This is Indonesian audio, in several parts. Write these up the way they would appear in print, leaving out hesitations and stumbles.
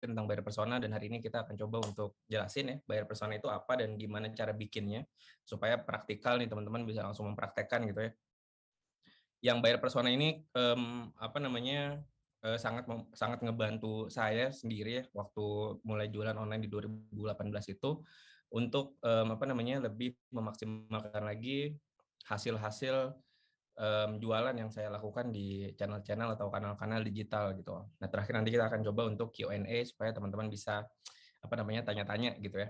tentang buyer persona, dan hari ini kita akan coba untuk jelasin ya buyer persona itu apa dan gimana cara bikinnya supaya praktikal nih teman-teman bisa langsung mempraktekkan gitu ya. Yang buyer persona ini sangat ngebantu saya sendiri ya waktu mulai jualan online di 2018 itu untuk lebih memaksimalkan lagi hasil-hasil jualan yang saya lakukan di channel-channel atau kanal-kanal digital gitu. Nah, terakhir nanti kita akan coba untuk Q&A supaya teman-teman bisa tanya-tanya gitu ya.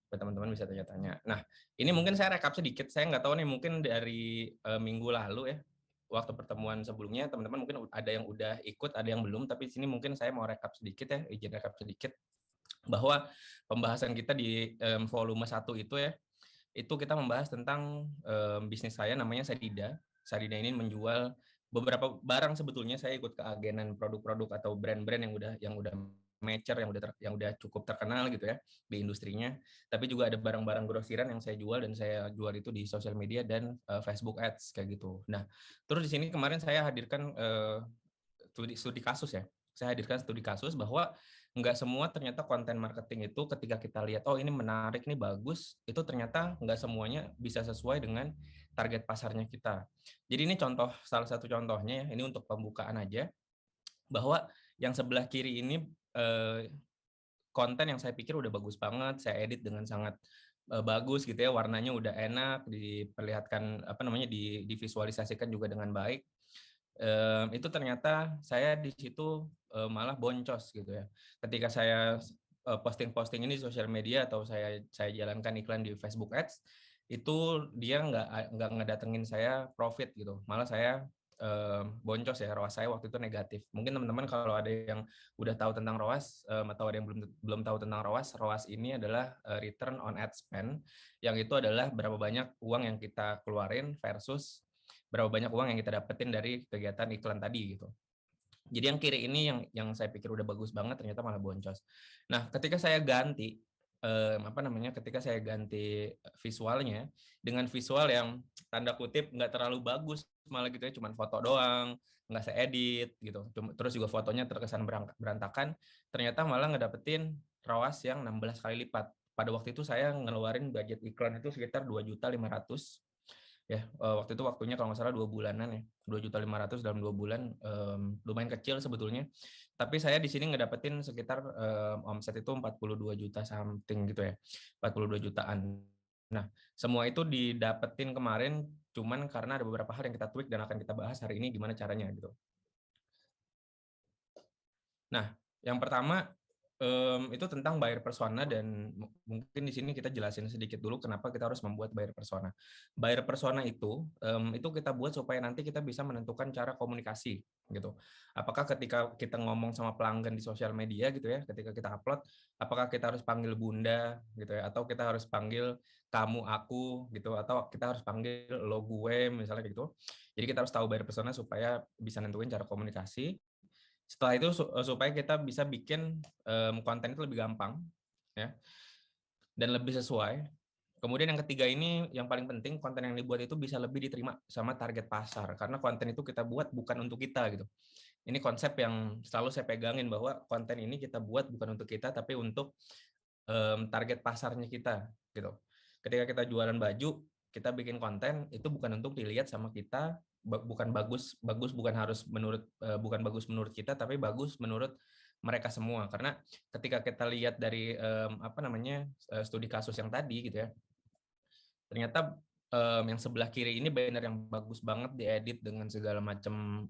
Supaya teman-teman bisa tanya-tanya. Nah, ini mungkin saya rekap sedikit. Saya nggak tahu nih, mungkin dari minggu lalu ya, waktu pertemuan sebelumnya teman-teman mungkin ada yang udah ikut, ada yang belum. Tapi di sini mungkin saya mau rekap sedikit ya, izin rekap sedikit bahwa pembahasan kita di volume 1 itu ya, itu kita membahas tentang bisnis saya namanya Sadida. Sadida ini menjual beberapa barang, sebetulnya saya ikut ke agenan produk-produk atau brand-brand yang udah mature, yang udah cukup terkenal gitu ya di industrinya. Tapi juga ada barang-barang grosiran yang saya jual, dan saya jual itu di sosial media dan Facebook Ads kayak gitu. Nah, terus di sini kemarin saya hadirkan studi kasus ya. Saya hadirkan studi kasus bahwa nggak semua ternyata konten marketing itu ketika kita lihat, oh ini menarik, ini bagus, itu ternyata nggak semuanya bisa sesuai dengan target pasarnya kita. Jadi ini salah satu contohnya ya, ini untuk pembukaan aja, bahwa yang sebelah kiri ini konten yang saya pikir udah bagus banget, saya edit dengan sangat bagus gitu ya, warnanya udah enak, diperlihatkan divisualisasikan juga dengan baik. Itu ternyata saya di situ malah boncos gitu ya. Ketika saya posting-posting ini di sosial media atau saya jalankan iklan di Facebook Ads, itu dia nggak ngedatengin saya profit gitu. Malah saya boncos ya, ROAS saya waktu itu negatif. Mungkin teman-teman kalau ada yang udah tahu tentang ROAS atau ada yang belum tahu tentang ROAS ini adalah return on ad spend, yang itu adalah berapa banyak uang yang kita keluarin versus berapa banyak uang yang kita dapetin dari kegiatan iklan tadi gitu. Jadi yang kiri ini yang saya pikir udah bagus banget ternyata malah boncos. Nah, ketika saya ganti ketika saya ganti visualnya dengan visual yang tanda kutip nggak terlalu bagus, malah gitu ya, cuman foto doang, nggak saya edit gitu. Terus juga fotonya terkesan berantakan, ternyata malah ngedapetin ROAS yang 16 kali lipat. Pada waktu itu saya ngeluarin budget iklan itu sekitar 2.500.000 ya. Waktu itu waktunya kalau nggak salah 2 bulanan ya, 2.500.000 dalam 2 bulan, lumayan kecil sebetulnya, tapi saya di sini ngedapetin sekitar omset itu 42 juta something gitu ya, 42 jutaan. Nah, semua itu didapetin kemarin cuman karena ada beberapa hal yang kita tweak dan akan kita bahas hari ini gimana caranya gitu. Nah, yang pertama itu tentang buyer persona, dan mungkin di sini kita jelasin sedikit dulu kenapa kita harus membuat buyer persona. Buyer persona itu kita buat supaya nanti kita bisa menentukan cara komunikasi gitu. Apakah ketika kita ngomong sama pelanggan di sosial media gitu ya, ketika kita upload, apakah kita harus panggil bunda gitu ya, atau kita harus panggil kamu, aku gitu, atau kita harus panggil lo, gue misalnya gitu. Jadi kita harus tahu buyer persona supaya bisa nentuin cara komunikasi. Setelah itu supaya kita bisa bikin konten itu lebih gampang ya, dan lebih sesuai. Kemudian yang ketiga ini yang paling penting, konten yang dibuat itu bisa lebih diterima sama target pasar, karena konten itu kita buat bukan untuk kita gitu. Ini konsep yang selalu saya pegangin, bahwa konten ini kita buat bukan untuk kita tapi untuk target pasarnya kita gitu. Ketika kita jualan baju, kita bikin konten itu bukan untuk dilihat sama kita, bukan bagus bukan bagus menurut kita, tapi bagus menurut mereka semua. Karena ketika kita lihat dari studi kasus yang tadi gitu ya, ternyata yang sebelah kiri ini banner yang bagus banget diedit dengan segala macam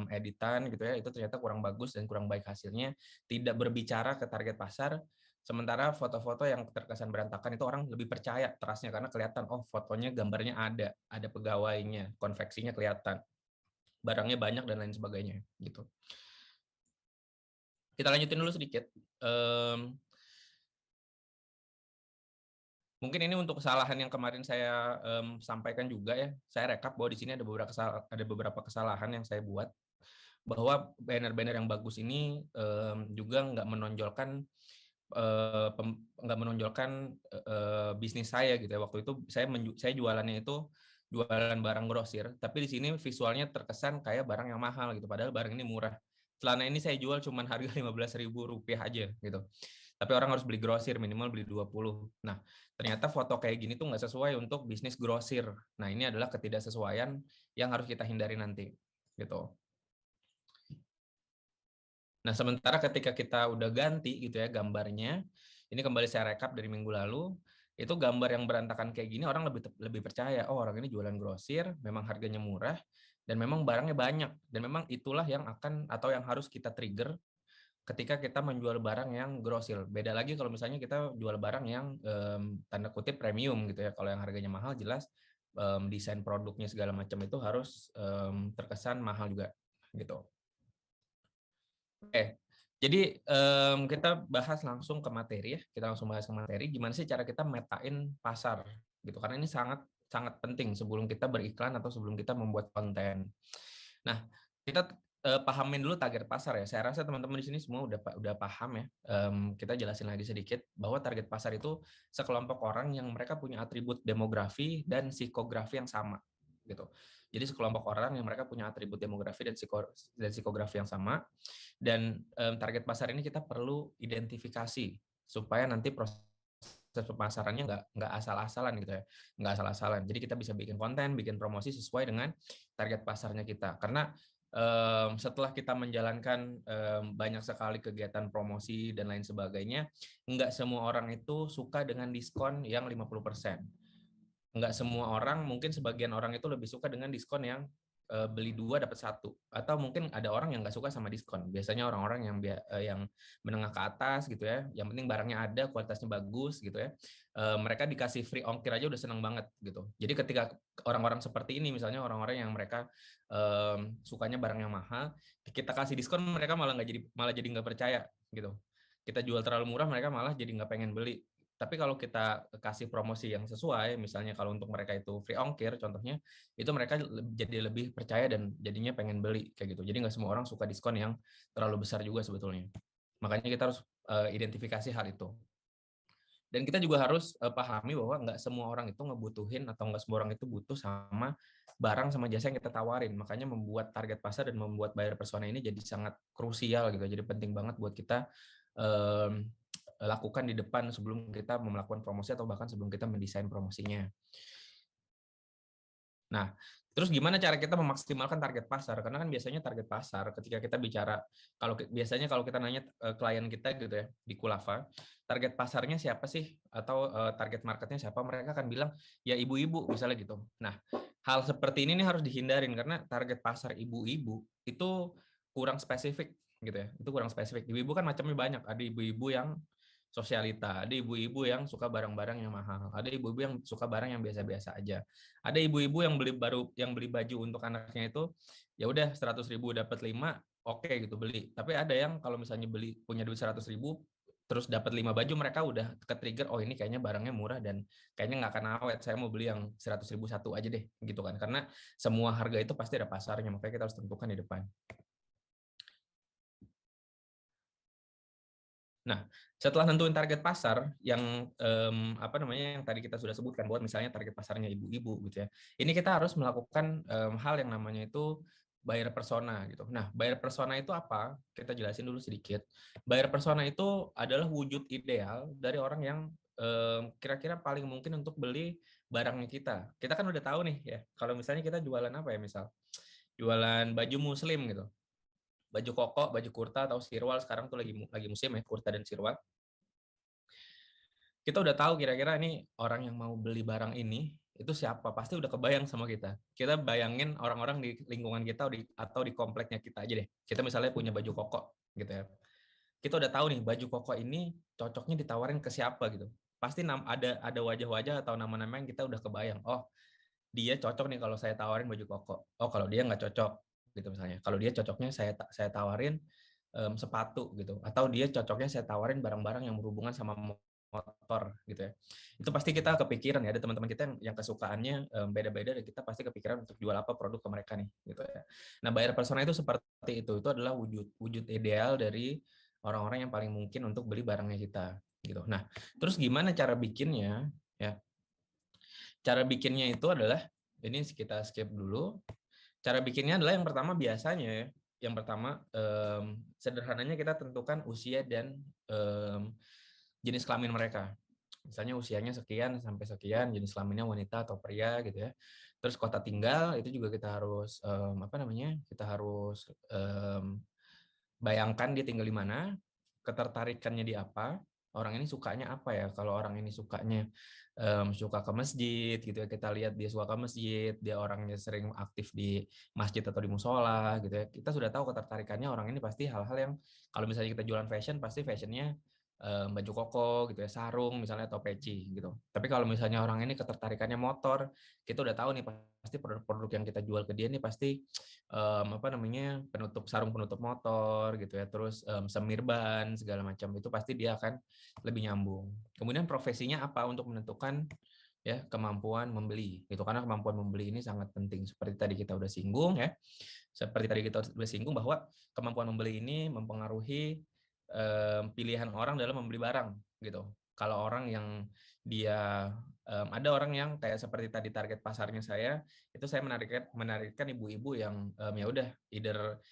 editan gitu ya, itu ternyata kurang bagus dan kurang baik hasilnya, tidak berbicara ke target pasar. Sementara foto-foto yang terkesan berantakan itu orang lebih percaya trustnya karena kelihatan, oh fotonya, gambarnya ada pegawainya, konveksinya kelihatan, barangnya banyak dan lain sebagainya gitu. Kita lanjutin dulu sedikit. Mungkin ini untuk kesalahan yang kemarin saya sampaikan juga ya. Saya rekap bahwa di sini ada beberapa kesalahan yang saya buat, bahwa banner-banner yang bagus ini juga nggak menonjolkan bisnis saya gitu ya. Waktu itu saya jualannya itu jualan barang grosir, tapi di sini visualnya terkesan kayak barang yang mahal gitu, padahal barang ini murah. celana ini saya jual cuma harga Rp15.000 aja gitu. Tapi orang harus beli grosir, minimal beli 20. Nah, ternyata foto kayak gini tuh nggak sesuai untuk bisnis grosir. Nah, ini adalah ketidaksesuaian yang harus kita hindari nanti gitu. Nah, sementara ketika kita udah ganti gitu ya gambarnya, ini kembali saya rekap dari minggu lalu, itu gambar yang berantakan kayak gini orang lebih percaya, oh orang ini jualan grosir, memang harganya murah, dan memang barangnya banyak, dan memang itulah yang akan atau yang harus kita trigger ketika kita menjual barang yang grosir. Beda lagi kalau misalnya kita jual barang yang tanda kutip premium gitu ya, kalau yang harganya mahal jelas desain produknya segala macam itu harus terkesan mahal juga gitu. Oke, jadi kita bahas langsung ke materi ya. Kita langsung bahas ke materi. Gimana sih cara kita metain pasar gitu? Karena ini sangat sangat penting sebelum kita beriklan atau sebelum kita membuat konten. Nah, kita pahamin dulu target pasar ya. Saya rasa teman-teman di sini semua udah paham ya. Kita jelasin lagi sedikit bahwa target pasar itu sekelompok orang yang mereka punya atribut demografi dan psikografi yang sama gitu. Jadi sekelompok orang yang mereka punya atribut demografi dan psikografi yang sama, dan target pasar ini kita perlu identifikasi supaya nanti proses pemasarannya nggak asal-asalan gitu ya, nggak asal-asalan. Jadi kita bisa bikin konten, bikin promosi sesuai dengan target pasarnya kita. Karena setelah kita menjalankan banyak sekali kegiatan promosi dan lain sebagainya, nggak semua orang itu suka dengan diskon yang 50%. Nggak semua orang, mungkin sebagian orang itu lebih suka dengan diskon yang beli 2 dapat 1, atau mungkin ada orang yang nggak suka sama diskon. Biasanya orang-orang yang menengah ke atas gitu ya, yang penting barangnya ada, kualitasnya bagus gitu ya, mereka dikasih free ongkir aja udah seneng banget gitu. Jadi ketika orang-orang seperti ini, misalnya orang-orang yang mereka sukanya barang yang mahal, kita kasih diskon, mereka malah jadi nggak percaya gitu. Kita jual terlalu murah, mereka malah jadi nggak pengen beli. Tapi kalau kita kasih promosi yang sesuai, misalnya kalau untuk mereka itu free ongkir contohnya, itu mereka jadi lebih percaya dan jadinya pengen beli kayak gitu. Jadi nggak semua orang suka diskon yang terlalu besar juga sebetulnya. Makanya kita harus identifikasi hal itu. Dan kita juga harus pahami bahwa nggak semua orang itu ngebutuhin atau nggak semua orang itu butuh sama barang sama jasa yang kita tawarin. Makanya membuat target pasar dan membuat buyer persona ini jadi sangat krusial gitu. Jadi penting banget buat kita lakukan di depan sebelum kita melakukan promosi atau bahkan sebelum kita mendesain promosinya. Nah, terus gimana cara kita memaksimalkan target pasar? Karena kan biasanya target pasar ketika kita bicara, biasanya kalau kita nanya klien kita gitu ya di Kulava, target pasarnya siapa sih atau target marketnya siapa? Mereka akan bilang ya ibu-ibu misalnya gitu. Nah, hal seperti ini nih harus dihindarin karena target pasar ibu-ibu itu kurang spesifik gitu ya. Itu kurang spesifik. Ibu-ibu kan macamnya banyak. Ada ibu-ibu yang sosialita, ada ibu-ibu yang suka barang-barang yang mahal, ada ibu-ibu yang suka barang yang biasa-biasa aja, ada ibu-ibu yang beli baju untuk anaknya itu ya udah 100.000 dapat 5, oke gitu beli. Tapi ada yang kalau misalnya punya duit 100.000 terus dapat 5 baju, mereka udah ke-trigger, oh ini kayaknya barangnya murah dan kayaknya nggak akan awet, saya mau beli yang 100.000 satu aja deh gitu kan. Karena semua harga itu pasti ada pasarnya, makanya kita harus tentukan di depan. Nah, setelah nentuin target pasar yang yang tadi kita sudah sebutkan bahwa misalnya target pasarnya ibu-ibu gitu ya. Ini kita harus melakukan hal yang namanya itu buyer persona gitu. Nah, buyer persona itu apa? Kita jelasin dulu sedikit. Buyer persona itu adalah wujud ideal dari orang yang kira-kira paling mungkin untuk beli barangnya kita. Kita kan udah tahu nih ya, kalau misalnya kita jualan apa ya, misal jualan baju muslim gitu, baju koko, baju kurta atau sirwal, sekarang tuh lagi musim ya kurta dan sirwal. Kita udah tahu kira-kira ini orang yang mau beli barang ini itu siapa, pasti udah kebayang sama kita. Kita bayangin orang-orang di lingkungan kita atau di kompleknya kita aja deh. Kita misalnya punya baju koko gitu ya. Kita udah tahu nih baju koko ini cocoknya ditawarin ke siapa gitu. Pasti ada wajah-wajah atau nama-nama yang kita udah kebayang. Oh, dia cocok nih kalau saya tawarin baju koko. Oh, kalau dia nggak cocok gitu misalnya. Kalau dia cocoknya saya tawarin sepatu gitu. Atau dia cocoknya saya tawarin barang-barang yang berhubungan sama motor gitu ya. Itu pasti kita kepikiran ya, ada teman-teman kita yang kesukaannya beda-beda dan kita pasti kepikiran untuk jual apa produk ke mereka nih gitu ya. Nah, buyer persona itu seperti itu. Itu adalah wujud ideal dari orang-orang yang paling mungkin untuk beli barangnya kita gitu. Nah, terus gimana cara bikinnya ya? Cara bikinnya itu adalah, ini kita skip dulu. Cara bikinnya adalah yang pertama biasanya yang pertama, sederhananya kita tentukan usia dan jenis kelamin mereka. Misalnya usianya sekian sampai sekian, jenis kelaminnya wanita atau pria gitu ya. Terus kota tinggal itu juga kita harus kita harus bayangkan dia tinggal di mana, ketertarikannya di apa, orang ini sukanya apa ya. Kalau orang ini sukanya suka ke masjid gitu ya, kita lihat dia suka ke masjid, dia orangnya sering aktif di masjid atau di musola gitu ya, kita sudah tahu ketertarikannya orang ini pasti hal-hal yang, kalau misalnya kita jualan fashion, pasti fashionnya baju koko gitu ya, sarung misalnya atau peci gitu. Tapi kalau misalnya orang ini ketertarikannya motor, kita udah tahu nih pasti produk-produk yang kita jual ke dia nih pasti sarung penutup motor gitu ya, terus semir ban segala macam, itu pasti dia akan lebih nyambung. Kemudian profesinya apa untuk menentukan ya kemampuan membeli gitu, karena kemampuan membeli ini sangat penting. Seperti tadi kita udah singgung ya, bahwa kemampuan membeli ini mempengaruhi pilihan orang dalam membeli barang gitu. Kalau orang yang dia ada orang yang kayak seperti tadi target pasarnya saya, itu saya menargetkan ibu-ibu yang ya udah either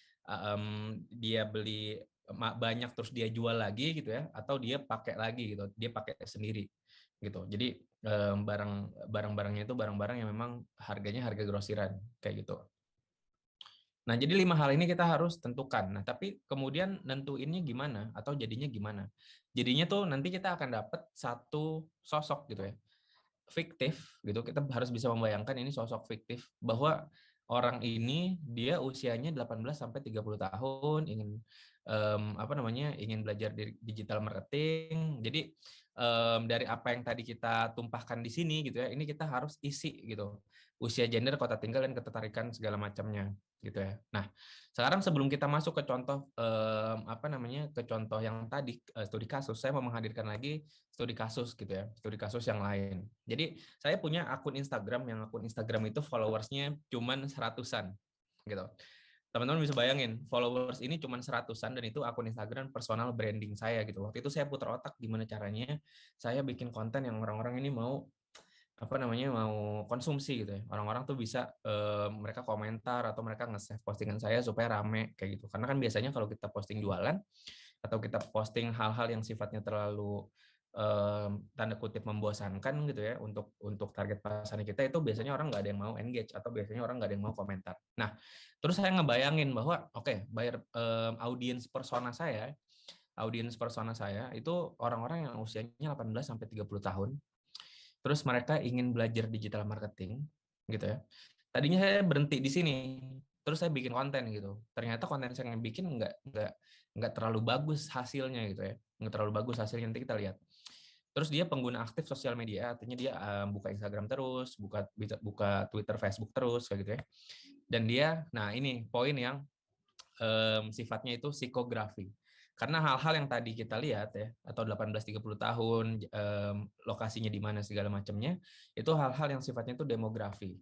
dia beli banyak terus dia jual lagi gitu ya, atau dia pakai lagi gitu, dia pakai sendiri gitu. Jadi barang-barangnya itu barang-barang yang memang harganya harga grosiran kayak gitu. Nah, jadi 5 hal ini kita harus tentukan. Nah, tapi kemudian nentuinnya gimana atau jadinya gimana? Jadinya tuh nanti kita akan dapat satu sosok gitu ya, fiktif gitu. Kita harus bisa membayangkan ini sosok fiktif bahwa orang ini dia usianya 18 sampai 30 tahun, ingin belajar digital marketing. Jadi dari apa yang tadi kita tumpahkan di sini gitu ya, ini kita harus isi gitu. Usia, gender, kota tinggal, dan ketertarikan segala macamnya gitu ya. Nah, sekarang sebelum kita masuk ke contoh ke contoh yang tadi studi kasus, saya mau menghadirkan lagi studi kasus gitu ya, studi kasus yang lain. Jadi saya punya akun Instagram, yang akun Instagram itu followersnya cuman 100-an gitu. Teman-teman bisa bayangin, followers ini cuman 100-an, dan itu akun Instagram personal branding saya gitu. Waktu itu saya putar otak gimana caranya saya bikin konten yang orang-orang ini mau mau konsumsi gitu ya. Orang-orang tuh bisa mereka komentar atau mereka nge-save postingan saya supaya rame kayak gitu. Karena kan biasanya kalau kita posting jualan atau kita posting hal-hal yang sifatnya terlalu tanda kutip membosankan gitu ya untuk target pasarnya kita, itu biasanya orang nggak ada yang mau engage atau biasanya orang nggak ada yang mau komentar. Nah, terus saya ngebayangin bahwa audience persona saya itu orang-orang yang usianya 18 sampai 30 tahun. Terus mereka ingin belajar digital marketing gitu ya. Tadinya saya berhenti di sini, terus saya bikin konten gitu. Ternyata konten saya yang bikin nggak terlalu bagus hasilnya gitu ya, nggak terlalu bagus hasilnya, nanti kita lihat. Terus dia pengguna aktif sosial media, artinya dia buka Instagram terus, buka Twitter, Facebook terus kayak gitu ya. Dan dia, nah ini poin yang sifatnya itu psikografi. Karena hal-hal yang tadi kita lihat ya, atau 18-30 tahun, lokasinya di mana segala macamnya, itu hal-hal yang sifatnya itu demografi.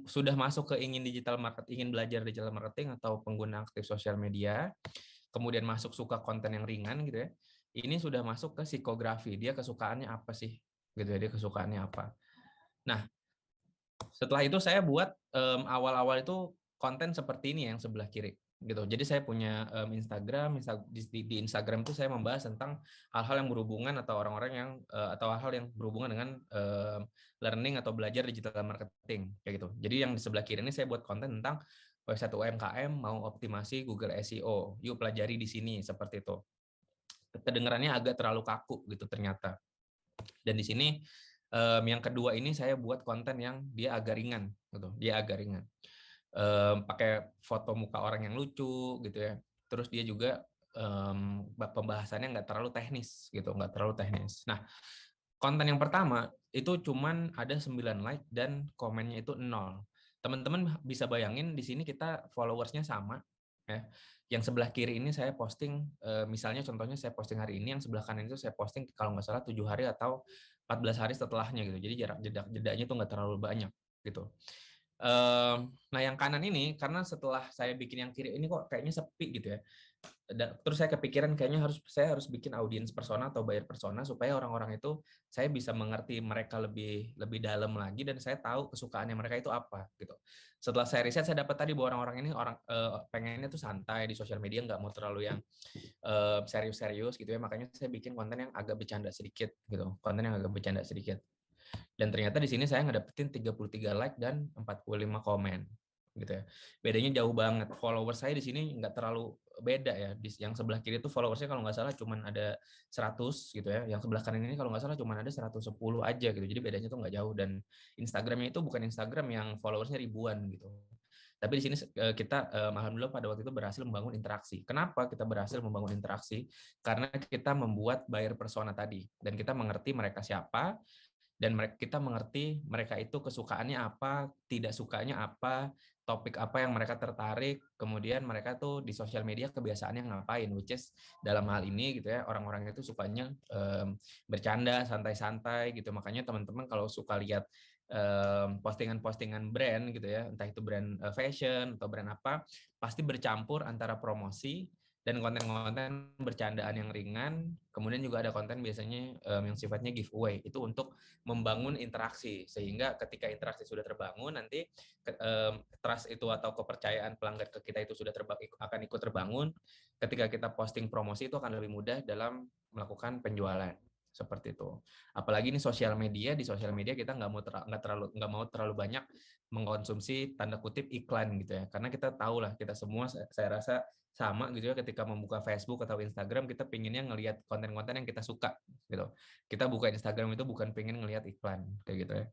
Sudah masuk ke ingin belajar digital marketing atau pengguna aktif sosial media, kemudian masuk suka konten yang ringan gitu ya. Ini sudah masuk ke psikografi, dia kesukaannya apa sih? Gitu ya, dia kesukaannya apa. Nah, setelah itu saya buat awal-awal itu konten seperti ini yang sebelah kiri gitu. Jadi saya punya Instagram, di Instagram itu saya membahas tentang hal-hal yang berhubungan atau orang-orang yang atau hal-hal yang berhubungan dengan learning atau belajar digital marketing kayak gitu. Jadi yang di sebelah kiri ini saya buat konten tentang website UMKM mau optimasi Google SEO. Yuk pelajari di sini seperti itu. Kedengarannya agak terlalu kaku gitu ternyata. Dan di sini yang kedua ini saya buat konten yang dia agak ringan gitu. Dia agak ringan. Pakai foto muka orang yang lucu gitu ya. Terus dia juga pembahasannya nggak terlalu teknis gitu, nggak terlalu teknis. Nah, konten yang pertama itu cuman ada 9 like dan komennya itu 0. Teman-teman bisa bayangin di sini kita followersnya sama ya. Yang sebelah kiri ini saya posting misalnya contohnya saya posting hari ini, yang sebelah kanan itu saya posting kalau nggak salah 7 hari atau 14 hari setelahnya gitu. Jadi jarak jedanya itu nggak terlalu banyak gitu. Nah yang kanan ini karena setelah saya bikin yang kiri ini kok kayaknya sepi gitu ya. Terus saya kepikiran kayaknya saya harus bikin audiens persona atau buyer persona supaya orang-orang itu saya bisa mengerti mereka lebih lebih dalam lagi dan saya tahu kesukaannya mereka itu apa gitu. Setelah saya riset saya dapat tadi bahwa orang-orang ini pengennya tuh santai di sosial media, nggak mau terlalu yang serius-serius gitu ya. Makanya saya bikin konten yang agak bercanda sedikit gitu. Konten yang agak bercanda sedikit. Dan ternyata di sini saya ngedapetin 33 like dan 45 komen gitu ya. Bedanya jauh banget. Followers saya di sini nggak terlalu beda ya. Yang sebelah kiri itu followersnya kalau nggak salah cuman ada 100 gitu ya. Yang sebelah kanan ini kalau nggak salah cuman ada 110 aja gitu. Jadi bedanya tuh nggak jauh. Dan Instagramnya itu bukan Instagram yang followersnya ribuan gitu. Tapi di sini kita alhamdulillah pada waktu itu berhasil membangun interaksi. Kenapa kita berhasil membangun interaksi? Karena kita membuat buyer persona tadi dan kita mengerti mereka siapa, dan kita mengerti mereka itu kesukaannya apa, tidak sukanya apa, topik apa yang mereka tertarik, kemudian mereka tuh di sosial media kebiasaannya ngapain, which is dalam hal ini gitu ya, orang-orang itu sukanya bercanda, santai-santai gitu. Makanya teman-teman kalau suka lihat postingan-postingan brand gitu ya, entah itu brand fashion atau brand apa, pasti bercampur antara promosi dan konten-konten bercandaan yang ringan, kemudian juga ada konten biasanya yang sifatnya giveaway, itu untuk membangun interaksi, sehingga ketika interaksi sudah terbangun, nanti trust itu atau kepercayaan pelanggan ke kita itu sudah akan ikut terbangun, ketika kita posting promosi itu akan lebih mudah dalam melakukan penjualan seperti itu. Apalagi ini sosial media, di sosial media kita nggak mau terlalu banyak mengkonsumsi tanda kutip iklan gitu ya, karena kita tahu lah, kita semua saya rasa sama gitu ya, ketika membuka Facebook atau Instagram kita pinginnya ngelihat konten-konten yang kita suka gitu. Kita buka Instagram itu bukan pengen ngelihat iklan kayak gitu ya.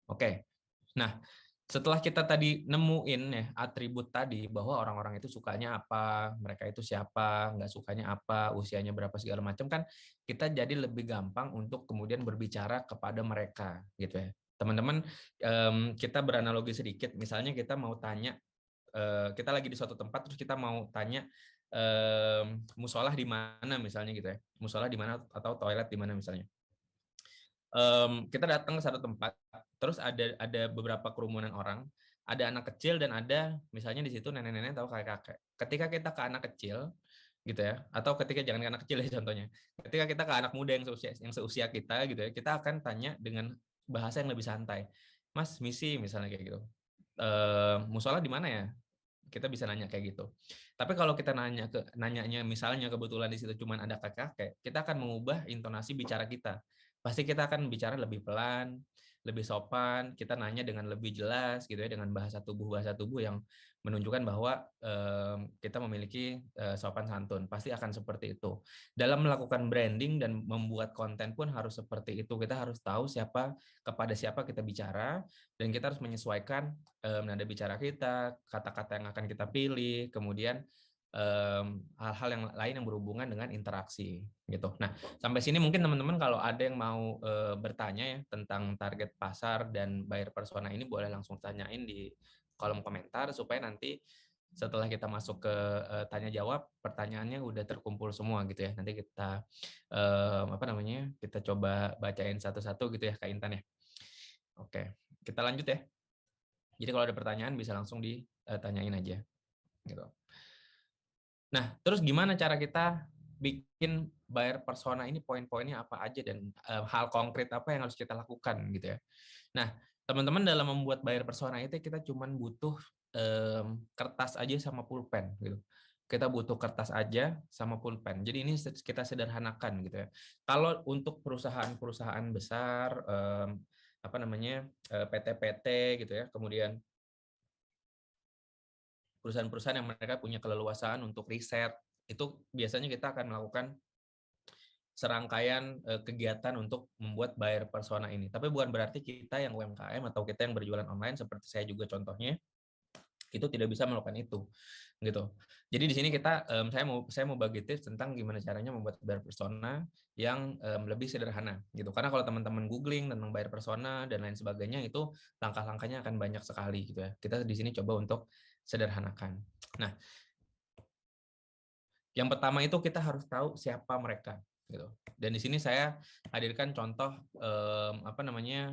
Oke. Nah, setelah kita tadi nemuin ya atribut tadi bahwa orang-orang itu sukanya apa, mereka itu siapa, nggak sukanya apa, usianya berapa segala macam, kan kita jadi lebih gampang untuk kemudian berbicara kepada mereka gitu ya. Teman-teman, kita beranalogi sedikit, misalnya kita mau tanya, kita lagi di suatu tempat terus kita mau tanya musolah di mana misalnya gitu ya, musolah di mana atau toilet di mana misalnya. Kita datang ke satu tempat, terus ada beberapa kerumunan orang, ada anak kecil dan ada misalnya di situ nenek-nenek atau kakek-kakek. Ketika kita ke anak kecil gitu ya, atau ketika jangan ke anak kecil ya contohnya, ketika kita ke anak muda yang seusia kita gitu ya, kita akan tanya dengan bahasa yang lebih santai. Mas, misi misalnya kayak gitu. Musola di mana ya? Kita bisa nanya kayak gitu. Tapi kalau kita nanyanya misalnya kebetulan di situ cuma ada kakek-kakek, kita akan mengubah intonasi bicara kita. Pasti kita akan bicara lebih pelan, lebih sopan, kita nanya dengan lebih jelas gitu ya, dengan bahasa tubuh yang menunjukkan bahwa kita memiliki sopan santun. Pasti akan seperti itu. Dalam melakukan branding dan membuat konten pun harus seperti itu. Kita harus tahu kepada siapa kita bicara, dan kita harus menyesuaikan nada bicara kita, kata-kata yang akan kita pilih, kemudian hal-hal yang lain yang berhubungan dengan interaksi gitu. Nah, sampai sini mungkin teman-teman kalau ada yang mau bertanya ya tentang target pasar dan buyer persona ini, boleh langsung tanyain di kolom komentar supaya nanti setelah kita masuk ke tanya jawab, pertanyaannya udah terkumpul semua gitu ya. Nanti kita kita coba bacain satu-satu gitu ya Kak Intan ya. Oke, kita lanjut ya. Jadi kalau ada pertanyaan bisa langsung ditanyain aja gitu. Nah, terus gimana cara kita bikin buyer persona ini, poin-poinnya apa aja dan hal konkret apa yang harus kita lakukan gitu ya. Nah, teman-teman dalam membuat buyer persona itu kita cuman butuh kertas aja sama pulpen gitu. Kita butuh kertas aja sama pulpen. Jadi ini kita sederhanakan gitu ya. Kalau untuk perusahaan-perusahaan besar, PT-PT gitu ya, kemudian perusahaan-perusahaan yang mereka punya keleluasaan untuk riset, itu biasanya kita akan melakukan serangkaian kegiatan untuk membuat buyer persona ini. Tapi bukan berarti kita yang UMKM atau kita yang berjualan online seperti saya juga contohnya itu tidak bisa melakukan itu gitu. Jadi di sini saya mau bagi tips tentang gimana caranya membuat buyer persona yang lebih sederhana gitu. Karena kalau teman-teman googling tentang buyer persona dan lain sebagainya itu langkah-langkahnya akan banyak sekali gitu ya. Kita di sini coba untuk sederhanakan. Nah, yang pertama itu kita harus tahu siapa mereka gitu. Dan di sini saya hadirkan contoh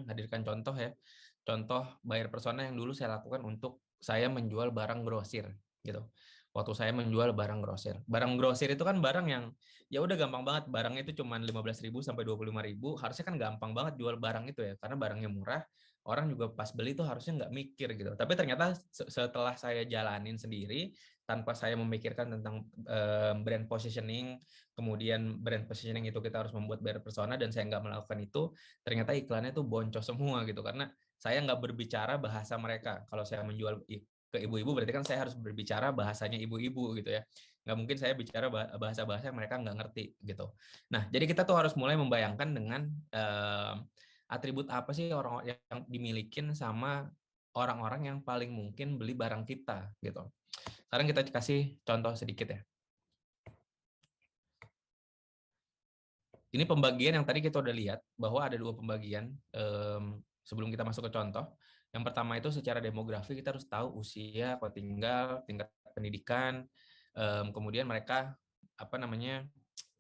hadirkan contoh ya. Contoh buyer persona yang dulu saya lakukan untuk saya menjual barang grosir gitu. waktu saya menjual barang grosir. Barang grosir itu kan barang yang ya udah gampang banget, barangnya itu cuma 15.000 sampai 25.000, harusnya kan gampang banget jual barang itu ya, karena barangnya murah, orang juga pas beli itu harusnya nggak mikir gitu. Tapi ternyata setelah saya jalanin sendiri, tanpa saya memikirkan tentang brand positioning, kemudian brand positioning itu kita harus membuat buyer persona, dan saya nggak melakukan itu, ternyata iklannya tuh boncos semua gitu, karena saya nggak berbicara bahasa mereka. Kalau saya menjual ke ibu-ibu, berarti kan saya harus berbicara bahasanya ibu-ibu gitu ya. Nggak mungkin saya bicara bahasa-bahasa yang mereka nggak ngerti gitu. Nah, jadi kita tuh harus mulai membayangkan dengan atribut apa sih orang yang dimilikin sama orang-orang yang paling mungkin beli barang kita gitu. Sekarang kita kasih contoh sedikit ya. Ini pembagian yang tadi kita udah lihat bahwa ada 2 pembagian sebelum kita masuk ke contoh. Yang pertama itu secara demografi kita harus tahu usia, kota tinggal, tingkat pendidikan, kemudian mereka apa namanya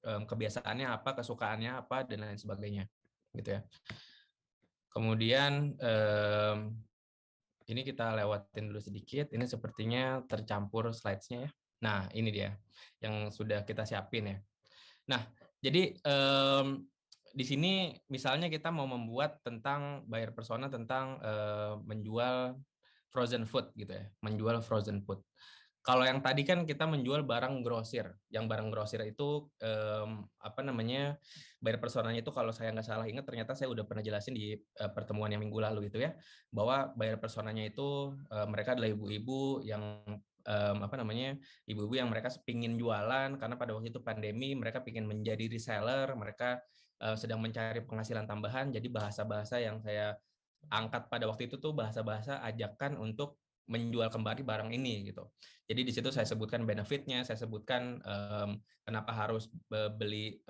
kebiasaannya apa, kesukaannya apa, dan lain sebagainya, gitu ya. Kemudian ini kita lewatin dulu sedikit. Ini sepertinya tercampur slides-nya ya. Nah, ini dia yang sudah kita siapin ya. Nah, jadi di sini misalnya kita mau membuat tentang buyer persona tentang menjual frozen food gitu ya, menjual frozen food. Kalau yang tadi kan kita menjual barang grosir, yang barang grosir itu apa namanya buyer personanya itu kalau saya nggak salah ingat, ternyata saya udah pernah jelasin di pertemuan yang minggu lalu itu ya, bahwa buyer personanya itu mereka adalah ibu-ibu yang apa namanya ibu-ibu yang mereka pingin jualan karena pada waktu itu pandemi, mereka pingin menjadi reseller, mereka sedang mencari penghasilan tambahan. Jadi bahasa-bahasa yang saya angkat pada waktu itu tuh bahasa-bahasa ajakan untuk menjual kembali barang ini gitu. Jadi di situ saya sebutkan benefitnya, saya sebutkan kenapa harus beli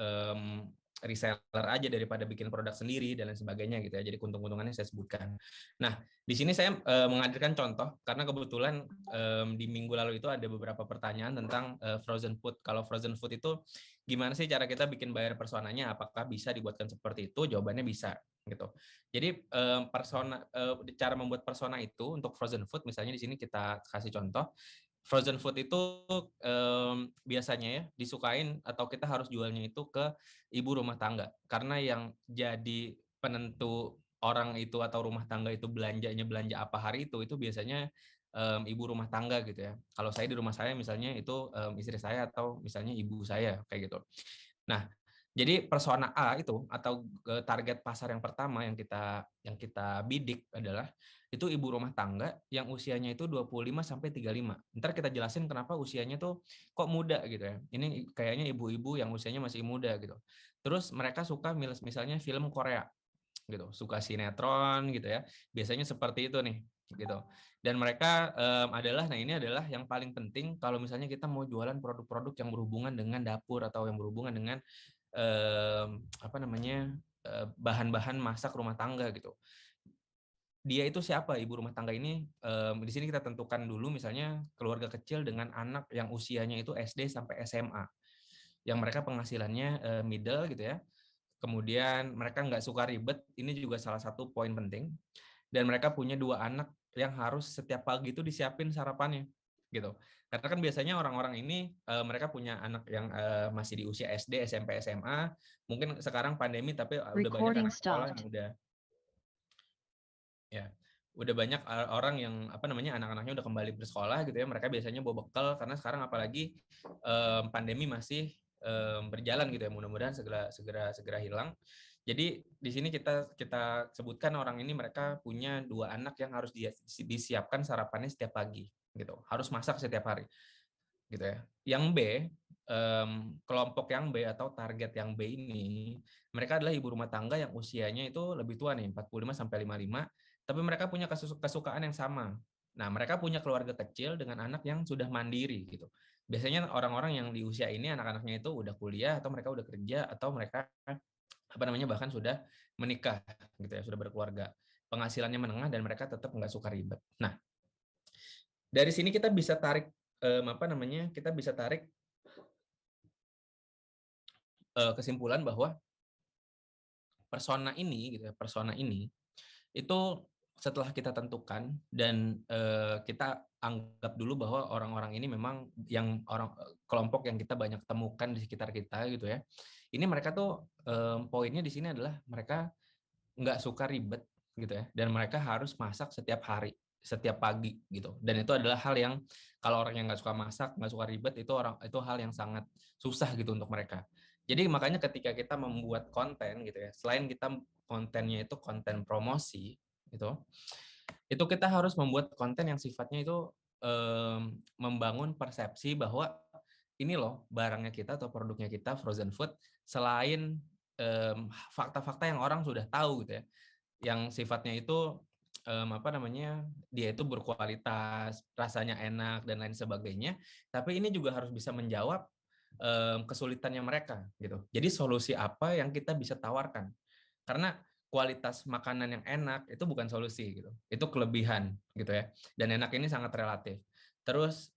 reseller aja daripada bikin produk sendiri dan lain sebagainya gitu ya. Jadi keuntungan-keuntungannya saya sebutkan. Nah, di sini saya menghadirkan contoh karena kebetulan di minggu lalu itu ada beberapa pertanyaan tentang frozen food. Kalau frozen food itu gimana sih cara kita bikin buyer personanya? Apakah bisa dibuatkan seperti itu? Jawabannya bisa gitu. Jadi cara membuat persona itu untuk frozen food, misalnya di sini kita kasih contoh, frozen food itu biasanya ya disukain atau kita harus jualnya itu ke ibu rumah tangga, karena yang jadi penentu orang itu atau rumah tangga itu belanjanya belanja apa hari itu biasanya ibu rumah tangga gitu ya. Kalau saya di rumah saya misalnya itu istri saya atau misalnya ibu saya kayak gitu. Nah, jadi persona A itu atau target pasar yang pertama yang kita bidik adalah itu ibu rumah tangga yang usianya itu 25 sampai 35. Ntar kita jelasin kenapa usianya tuh kok muda gitu ya. Ini kayaknya ibu-ibu yang usianya masih muda gitu. Terus mereka suka misalnya film Korea gitu, suka sinetron gitu ya. Biasanya seperti itu nih gitu. Dan mereka adalah, nah ini adalah yang paling penting kalau misalnya kita mau jualan produk-produk yang berhubungan dengan dapur atau yang berhubungan dengan apa namanya bahan-bahan masak rumah tangga gitu. Dia itu siapa ibu rumah tangga ini? Di sini kita tentukan dulu misalnya keluarga kecil dengan anak yang usianya itu SD sampai SMA, yang mereka penghasilannya middle gitu ya. Kemudian mereka nggak suka ribet, ini juga salah satu poin penting. Dan mereka punya 2 anak yang harus setiap pagi itu disiapin sarapannya gitu. Karena kan biasanya orang-orang ini mereka punya anak yang masih di usia SD, SMP, SMA. Mungkin sekarang pandemi tapi udah banyak Recording anak sekolah yang stopped. udah banyak orang yang apa namanya anak-anaknya udah kembali bersekolah gitu ya. Mereka biasanya bawa bekal karena sekarang apalagi pandemi masih berjalan gitu ya. Mudah-mudahan segera hilang. Jadi di sini kita sebutkan orang ini mereka punya 2 anak yang harus disiapkan sarapannya setiap pagi gitu. Harus masak setiap hari gitu ya. Yang B, kelompok yang B atau target yang B ini, mereka adalah ibu rumah tangga yang usianya itu lebih tua nih, 45 sampai 55, tapi mereka punya kesukaan yang sama. Nah, mereka punya keluarga kecil dengan anak yang sudah mandiri gitu. Biasanya orang-orang yang di usia ini anak-anaknya itu udah kuliah atau mereka udah kerja atau mereka apa namanya bahkan sudah menikah gitu ya, sudah berkeluarga. Penghasilannya menengah dan mereka tetap nggak suka ribet. Nah, dari sini kita bisa tarik apa namanya? Kita bisa tarik kesimpulan bahwa persona ini gitu ya, persona ini itu setelah kita tentukan dan kita anggap dulu bahwa orang-orang ini memang yang kelompok yang kita banyak temukan di sekitar kita gitu ya. Ini mereka tuh poinnya di sini adalah mereka nggak suka ribet gitu ya, dan mereka harus masak setiap hari, setiap pagi gitu. Dan itu adalah hal yang kalau orang yang nggak suka masak, nggak suka ribet, itu hal yang sangat susah gitu untuk mereka. Jadi makanya ketika kita membuat konten gitu ya, selain kita kontennya itu konten promosi gitu, itu kita harus membuat konten yang sifatnya itu membangun persepsi bahwa ini loh barangnya kita atau produknya kita frozen food, selain fakta-fakta yang orang sudah tahu gitu ya, yang sifatnya itu apa namanya, dia itu berkualitas, rasanya enak dan lain sebagainya, tapi ini juga harus bisa menjawab kesulitannya mereka gitu. Jadi solusi apa yang kita bisa tawarkan, karena kualitas makanan yang enak itu bukan solusi gitu, itu kelebihan gitu ya, dan enak ini sangat relatif. Terus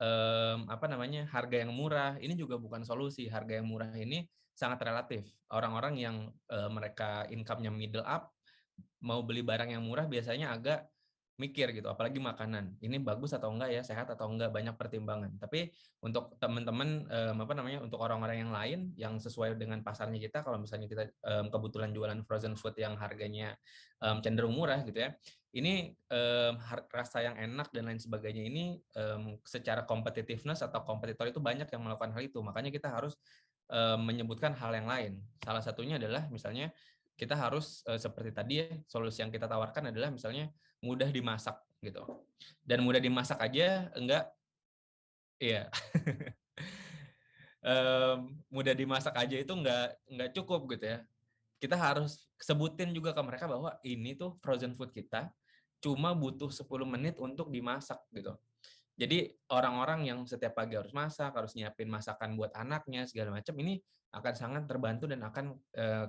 apa namanya, harga yang murah ini juga bukan solusi, harga yang murah ini sangat relatif. Orang-orang yang mereka income-nya middle up mau beli barang yang murah biasanya agak mikir gitu, apalagi makanan. Ini bagus atau enggak ya, sehat atau enggak, banyak pertimbangan. Tapi untuk teman-teman apa namanya, untuk orang-orang yang lain yang sesuai dengan pasarnya kita, kalau misalnya kita kebetulan jualan frozen food yang harganya cenderung murah gitu ya. Ini rasa yang enak dan lain sebagainya ini secara competitiveness atau kompetitor itu banyak yang melakukan hal itu. Makanya kita harus menyebutkan hal yang lain. Salah satunya adalah misalnya kita harus seperti tadi ya, solusi yang kita tawarkan adalah misalnya mudah dimasak gitu. Dan mudah dimasak aja enggak, iya. Mudah dimasak aja itu enggak cukup gitu ya. Kita harus sebutin juga ke mereka bahwa ini tuh frozen food kita cuma butuh 10 menit untuk dimasak gitu. Jadi orang-orang yang setiap pagi harus masak, harus nyiapin masakan buat anaknya segala macam, ini akan sangat terbantu dan akan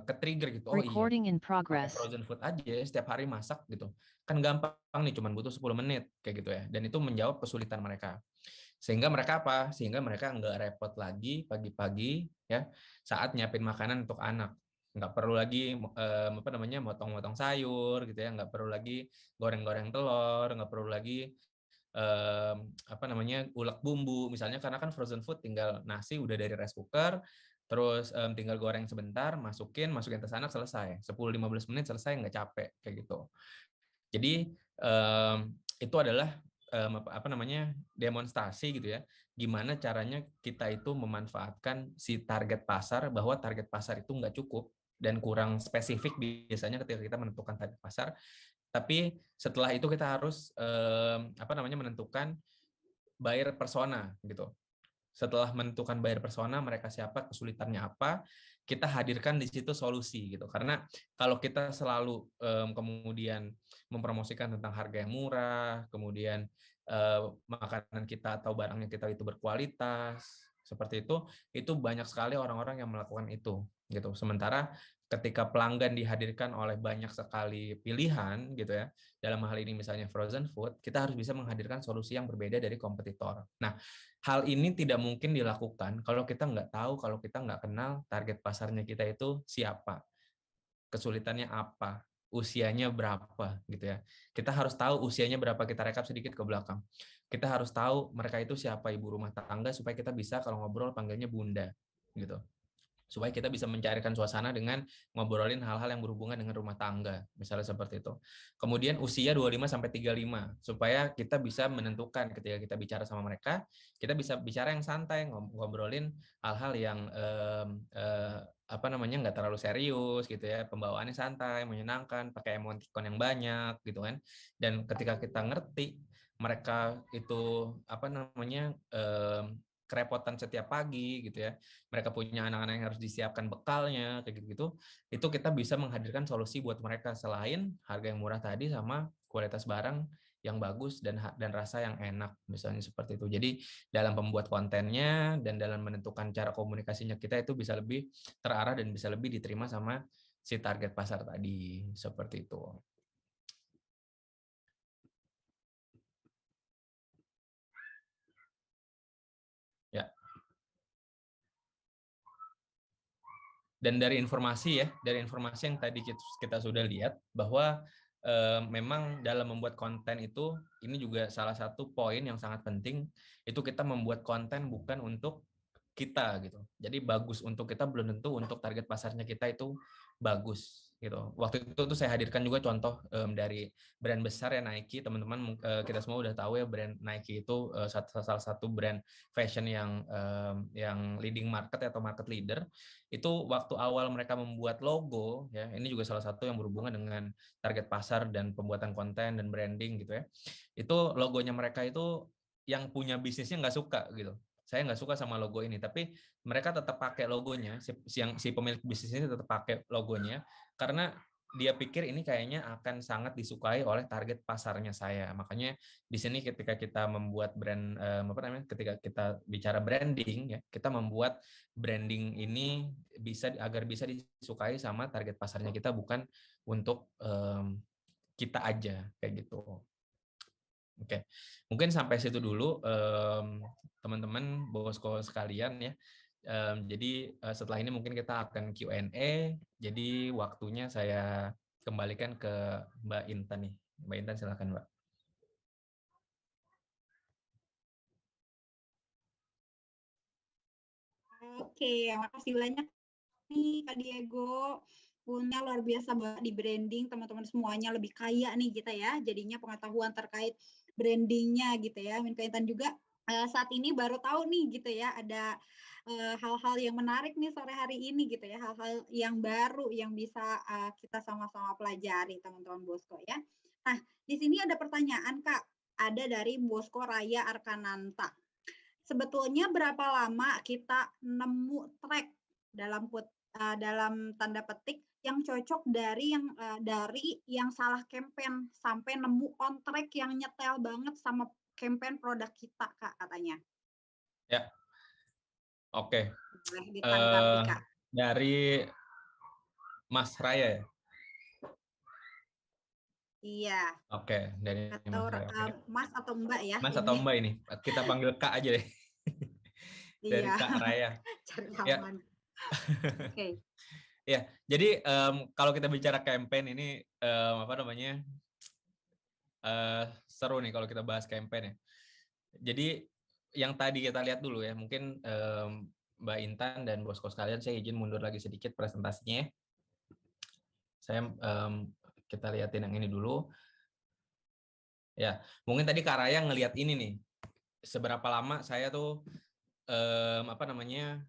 ke-trigger gitu. Oh iya, Recording in pakai progress. frozen food aja ya, setiap hari masak gitu. Kan gampang nih, cuman butuh 10 menit kayak gitu ya. Dan itu menjawab kesulitan mereka. Sehingga mereka apa? Sehingga mereka nggak repot lagi pagi-pagi ya saat nyiapin makanan untuk anak. Nggak perlu lagi apa namanya, motong-motong sayur gitu ya, nggak perlu lagi goreng-goreng telur, nggak perlu lagi apa namanya, ulek bumbu misalnya, karena kan frozen food tinggal nasi udah dari rice cooker, terus tinggal goreng sebentar, masukin tas anak, selesai 10-15 menit selesai, nggak capek kayak gitu. Jadi itu adalah apa namanya, demonstrasi gitu ya, gimana caranya kita itu memanfaatkan si target pasar, bahwa target pasar itu nggak cukup dan kurang spesifik biasanya ketika kita menentukan target pasar. Tapi setelah itu kita harus apa namanya, menentukan buyer persona gitu. Setelah menentukan buyer persona, mereka siapa, kesulitannya apa, kita hadirkan di situ solusi gitu. Karena kalau kita selalu kemudian mempromosikan tentang harga yang murah, kemudian makanan kita atau barangnya kita itu berkualitas, seperti itu banyak sekali orang-orang yang melakukan itu gitu. Sementara ketika pelanggan dihadirkan oleh banyak sekali pilihan gitu ya, dalam hal ini misalnya frozen food, kita harus bisa menghadirkan solusi yang berbeda dari kompetitor. Nah, hal ini tidak mungkin dilakukan kalau kita nggak tahu, kalau kita nggak kenal target pasarnya kita itu siapa, kesulitannya apa, usianya berapa gitu ya. Kita harus tahu usianya berapa, kita rekap sedikit ke belakang. Kita harus tahu mereka itu siapa, ibu rumah tangga, supaya kita bisa kalau ngobrol panggilnya bunda gitu, supaya kita bisa mencairkan suasana dengan ngobrolin hal-hal yang berhubungan dengan rumah tangga, misalnya seperti itu. Kemudian usia 25 sampai 35, supaya kita bisa menentukan ketika kita bicara sama mereka, kita bisa bicara yang santai, ngobrolin hal-hal yang apa namanya, nggak terlalu serius gitu ya, pembawaannya santai, menyenangkan, pakai emoticon yang banyak gitu kan. Dan ketika kita ngerti mereka itu apa namanya, kerepotan setiap pagi gitu ya, mereka punya anak-anak yang harus disiapkan bekalnya kayak gitu-gitu, itu kita bisa menghadirkan solusi buat mereka selain harga yang murah tadi sama kualitas barang yang bagus dan rasa yang enak misalnya seperti itu. Jadi dalam pembuat kontennya dan dalam menentukan cara komunikasinya kita itu bisa lebih terarah dan bisa lebih diterima sama si target pasar tadi seperti itu. Ya. Dan dari informasi ya, dari informasi yang tadi kita sudah lihat bahwa memang dalam membuat konten itu, ini juga salah satu poin yang sangat penting, itu kita membuat konten bukan untuk kita gitu. Jadi bagus untuk kita belum tentu untuk target pasarnya kita itu bagus gitu. Waktu itu tuh saya hadirkan juga contoh dari brand besar ya, Nike. Teman-teman kita semua udah tahu ya, brand Nike itu salah satu brand fashion yang leading market atau market leader. Itu waktu awal mereka membuat logo ya, ini juga salah satu yang berhubungan dengan target pasar dan pembuatan konten dan branding gitu ya. Itu logonya mereka itu yang punya bisnisnya nggak suka gitu. Saya nggak suka sama logo ini, tapi mereka tetap pakai logonya, si pemilik bisnis ini tetap pakai logonya, karena dia pikir ini kayaknya akan sangat disukai oleh target pasarnya saya. Makanya di sini ketika kita membuat brand, ketika kita bicara branding ya, kita membuat branding ini agar bisa disukai sama target pasarnya kita, bukan untuk kita aja kayak gitu. Oke, mungkin sampai situ dulu teman-teman bosko sekalian ya. Jadi setelah ini mungkin kita akan Q&A. Jadi waktunya saya kembalikan ke Mbak Intan nih. Mbak Intan silakan Mbak. Oke, makasih banyak nih Kak Diego. Punya luar biasa banget di branding, teman-teman semuanya lebih kaya nih kita ya. Jadinya pengetahuan terkait brandingnya gitu ya. Minta Intan juga saat ini baru tahu nih gitu ya, ada hal-hal yang menarik nih sore hari ini gitu ya, hal-hal yang baru yang bisa kita sama-sama pelajari teman-teman Bosko ya. Nah, di sini ada pertanyaan Kak, ada dari Bosko Raya Arkananta. Sebetulnya berapa lama kita nemu track dalam tanda petik yang cocok dari yang salah campaign sampai nemu on track yang nyetel banget sama campaign produk kita Kak katanya. Ya, oke. Boleh ditanggapi Kak. Dari Mas Raya ya? Iya. Oke, dari Atau Mas Raya. Oke. Mas atau Mbak ya Mas atau ini. Mbak ini? Kita panggil Kak aja deh. Dari Iya. Kak Raya. Cari Ya. aman. Oke. Ya, jadi kalau kita bicara campaign ini apa namanya, seru nih kalau kita bahas campaign ya. Jadi yang tadi kita lihat dulu ya, mungkin Mbak Intan dan bosku sekalian, saya izin mundur lagi sedikit presentasinya. Saya kita lihatin yang ini dulu. Ya, mungkin tadi Kak Raya ngelihat ini nih, seberapa lama saya tuh apa namanya,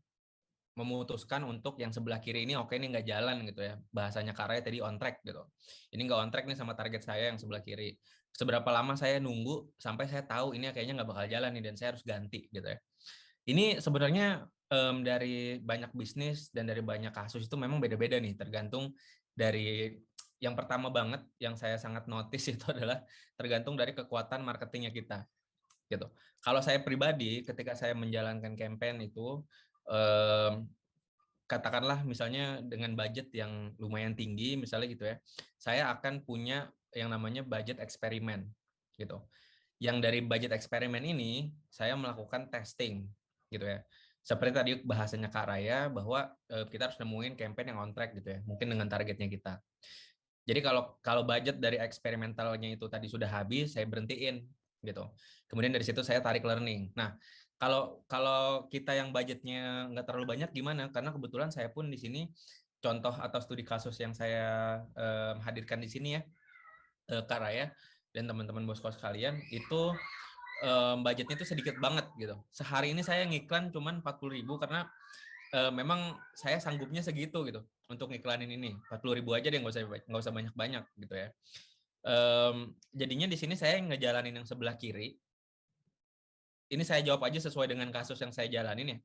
memutuskan untuk yang sebelah kiri ini, oke ini nggak jalan gitu ya, bahasanya Kak Raya tadi on track gitu, ini nggak on track nih sama target saya yang sebelah kiri. Seberapa lama saya nunggu sampai saya tahu ini kayaknya nggak bakal jalan nih dan saya harus ganti gitu ya. Ini sebenarnya dari banyak bisnis dan dari banyak kasus itu memang beda-beda nih, tergantung dari yang pertama banget yang saya sangat notice itu adalah tergantung dari kekuatan marketingnya kita gitu. Kalau saya pribadi ketika saya menjalankan campaign itu katakanlah misalnya dengan budget yang lumayan tinggi misalnya gitu ya, saya akan punya yang namanya budget eksperimen gitu. Yang dari budget eksperimen ini saya melakukan testing gitu ya. Seperti tadi bahasanya Kak Raya bahwa kita harus nemuin campaign yang on track gitu ya, mungkin dengan targetnya kita. Jadi kalau budget dari eksperimentalnya itu tadi sudah habis, saya berhentiin gitu. Kemudian dari situ saya tarik learning. Nah, kalau kita yang budgetnya nggak terlalu banyak gimana? Karena kebetulan saya pun di sini contoh atau studi kasus yang saya hadirkan di sini ya, Kak Raya dan teman-teman bosku sekalian, itu budgetnya itu sedikit banget gitu. Sehari ini saya ngiklan cuman 40.000 karena memang saya sanggupnya segitu gitu untuk ngiklanin ini. 40.000 aja deh, nggak usah banyak-banyak gitu ya. Jadinya di sini saya ngejalanin yang sebelah kiri. Ini saya jawab aja sesuai dengan kasus yang saya jalanin ya.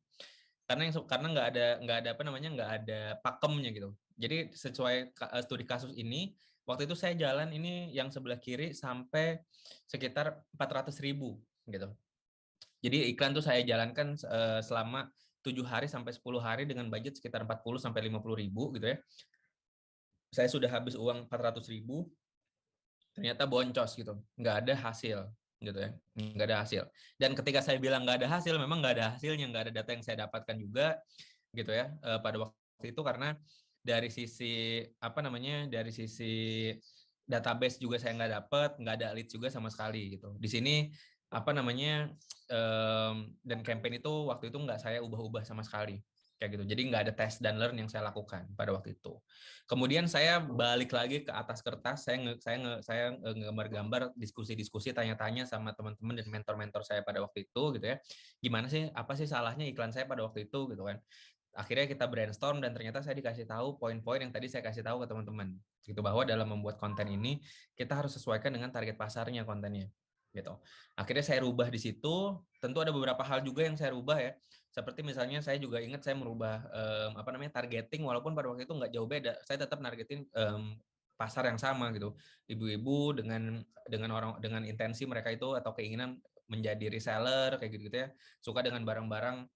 Karena nggak ada apa namanya, nggak ada pakemnya gitu. Jadi sesuai studi kasus ini, waktu itu saya jalan ini yang sebelah kiri sampai sekitar 400.000 gitu. Jadi iklan tuh saya jalankan selama 7 hari sampai 10 hari dengan budget sekitar 40 sampai 50.000 gitu ya. Saya sudah habis uang 400.000, ternyata boncos gitu, nggak ada hasil gitu ya, nggak ada hasil. Dan ketika saya bilang nggak ada hasil, memang nggak ada hasilnya, nggak ada data yang saya dapatkan juga gitu ya pada waktu itu, karena dari sisi apa namanya, dari sisi database juga saya nggak dapet, nggak ada leads juga sama sekali gitu. Di sini apa namanya dan campaign itu waktu itu nggak saya ubah-ubah sama sekali kayak gitu. Jadi nggak ada test dan learn yang saya lakukan pada waktu itu. Kemudian saya balik lagi ke atas kertas, saya gambar-gambar, diskusi-diskusi, tanya-tanya sama teman-teman dan mentor-mentor saya pada waktu itu gitu ya. Gimana sih, apa sih salahnya iklan saya pada waktu itu gitu kan. Akhirnya kita brainstorm dan ternyata saya dikasih tahu poin-poin yang tadi saya kasih tahu ke teman-teman gitu, bahwa dalam membuat konten ini kita harus sesuaikan dengan target pasarnya kontennya gitu. Akhirnya saya rubah di situ. Tentu ada beberapa hal juga yang saya rubah ya. Seperti misalnya saya juga ingat saya merubah targeting, walaupun pada waktu itu nggak jauh beda. Saya tetap nargetin pasar yang sama gitu. Ibu-ibu dengan orang dengan intensi mereka itu atau keinginan menjadi reseller kayak gitu ya. Suka dengan barang-barang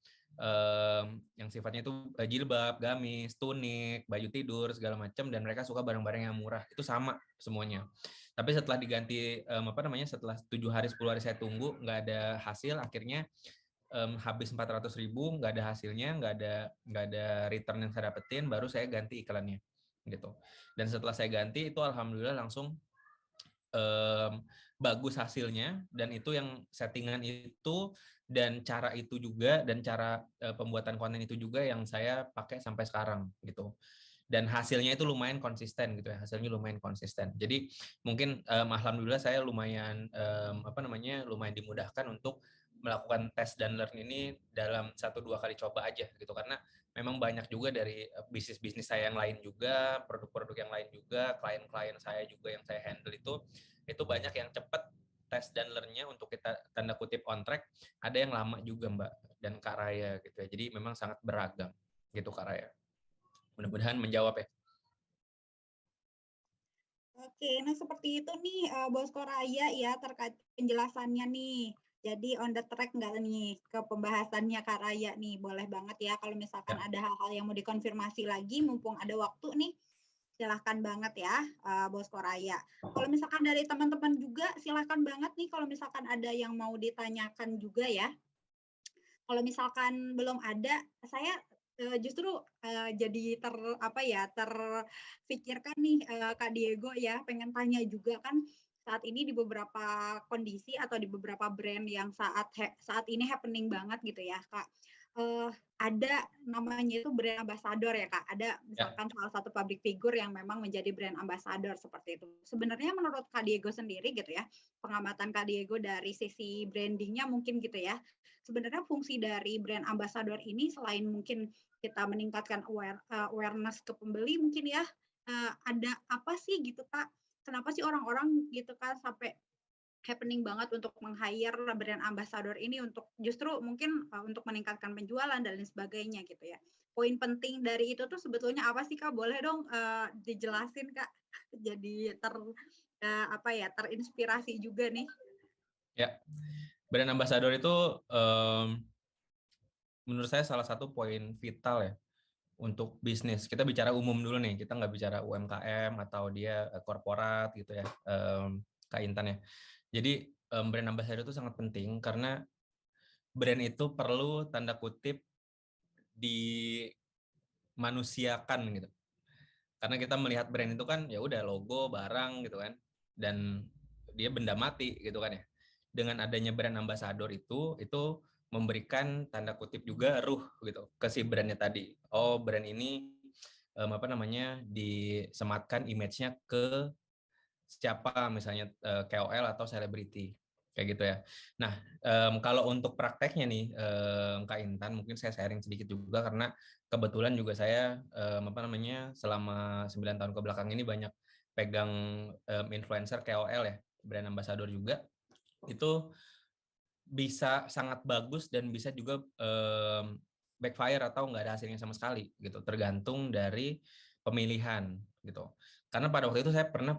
yang sifatnya itu jilbab, gamis, tunik, baju tidur segala macam, dan mereka suka barang-barang yang murah. Itu sama semuanya. Tapi setelah diganti setelah 7 hari 10 hari saya tunggu nggak ada hasil, akhirnya habis 400.000 nggak ada hasilnya, nggak ada return yang saya dapetin, baru saya ganti iklannya gitu. Dan setelah saya ganti itu alhamdulillah langsung bagus hasilnya, dan itu yang settingan itu dan cara itu juga, dan cara pembuatan konten itu juga yang saya pakai sampai sekarang gitu. Dan hasilnya itu lumayan konsisten gitu ya, hasilnya lumayan konsisten. Jadi mungkin alhamdulillah saya lumayan lumayan dimudahkan untuk melakukan tes dan learn ini dalam 1-2 kali coba aja gitu, karena memang banyak juga dari bisnis saya yang lain juga, produk-produk yang lain juga, klien-klien saya juga yang saya handle itu banyak yang cepat tes dan learn-nya untuk kita tanda kutip on track, ada yang lama juga Mbak dan Kak Raya gitu ya. Jadi memang sangat beragam gitu Kak Raya. Mudah-mudahan menjawab ya. Oke, nah seperti itu nih Bosco Raya ya terkait penjelasannya nih. Jadi on the track nggak nih ke pembahasannya Kak Raya nih? Boleh banget ya kalau misalkan Ya. ada hal-hal yang mau dikonfirmasi lagi, mumpung ada waktu nih, silahkan banget ya Bosco Raya. Kalau misalkan dari teman-teman juga silahkan banget nih kalau misalkan ada yang mau ditanyakan juga ya. Kalau misalkan belum ada, saya justru jadi terpikirkan nih Kak Diego ya, pengen tanya juga kan saat ini di beberapa kondisi atau di beberapa brand yang saat ini happening banget gitu ya Kak. Ada namanya itu brand ambassador ya Kak. Ada misalkan salah satu public figure yang memang menjadi brand ambassador seperti itu. Sebenarnya menurut Kak Diego sendiri gitu ya, pengamatan Kak Diego dari sisi brandingnya mungkin gitu ya, sebenarnya fungsi dari brand ambassador ini selain mungkin kita meningkatkan awareness ke pembeli mungkin ya, ada apa sih gitu Kak? Kenapa sih orang-orang gitu kan sampai happening banget untuk meng-hire brand ambassador ini untuk justru mungkin untuk meningkatkan penjualan dan lain sebagainya gitu ya. Poin penting dari itu tuh sebetulnya apa sih Kak? Boleh dong dijelasin Kak. Jadi terinspirasi juga nih. Ya, brand ambassador itu menurut saya salah satu poin vital ya untuk bisnis. Kita bicara umum dulu nih, kita nggak bicara UMKM atau dia korporat gitu ya, Kak Intan ya. Jadi brand ambassador itu sangat penting karena brand itu perlu tanda kutip dimanusiakan gitu. Karena kita melihat brand itu kan ya udah logo, barang gitu kan, dan dia benda mati gitu kan ya. Dengan adanya brand ambassador itu memberikan tanda kutip juga ruh gitu ke si brandnya tadi. Oh, brand ini disematkan image-nya ke siapa, misalnya KOL atau selebriti kayak gitu ya. Nah, kalau untuk prakteknya nih Kak Intan, mungkin saya sharing sedikit juga karena kebetulan juga saya selama 9 tahun ke belakang ini banyak pegang influencer KOL ya, brand ambassador juga. Itu bisa sangat bagus dan bisa juga backfire atau nggak ada hasilnya sama sekali gitu, tergantung dari pemilihan gitu. Karena pada waktu itu saya pernah